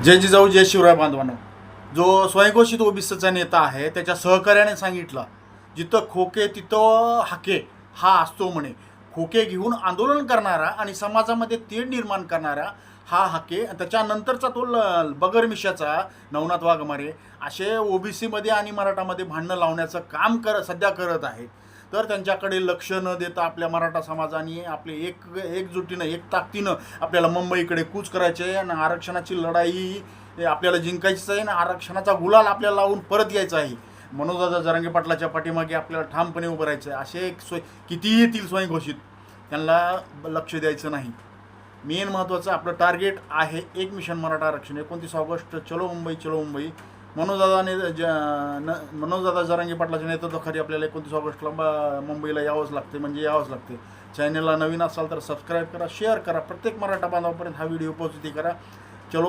जय जिजाऊ जय शिवराय बांधवांनो. जो स्वयंघोषित ओबीसीचा नेता आहे त्याच्या सहकार्याने सांगितलं, जिथं खोके तिथं हाके हा असतो म्हणे. खोके घेऊन आंदोलन करणारा आणि समाजामध्ये तेढ निर्माण करणारा हा हाके. त्याच्यानंतरचा तो बगरमिशाचा नवनाथ वाघमारे असे ओबीसीमध्ये आणि मराठामध्ये भांडणं लावण्याचं काम सध्या करत आहेत. तर त्यांच्याकडे लक्ष न देता आपल्या मराठा समाजाने आपले एकजुटीनं एक ताकदीनं आपल्याला मुंबईकडे कूच करायचे आहे आणि आरक्षणाची लढाई आपल्याला जिंकायचीच आहे आणि आरक्षणाचा गुलाल आपल्याला लावून परत यायचा आहे. मनोजदादा जरांगे पाटलाच्या पाठीमागे आपल्याला ठामपणे उभं राहायचं आहे. असे एक कितीही येतील स्वयंघोषित, त्यांना लक्ष द्यायचं नाही. मेन महत्त्वाचं आपलं टार्गेट आहे एक मिशन मराठा आरक्षण. 29 ऑगस्ट चलो मुंबई चलो मुंबई. मनोजदादा जरांगे पाटलाच्या नेतृत्वाखाली आपल्याला 29 ऑगस्टला मुंबईला यावंच लागते, म्हणजे यावंच लागते. चॅनलला नवीन असाल तर सबस्क्राईब करा, शेअर करा, प्रत्येक मराठा बांधवापर्यंत हा व्हिडिओ पोहोचती करा. चलो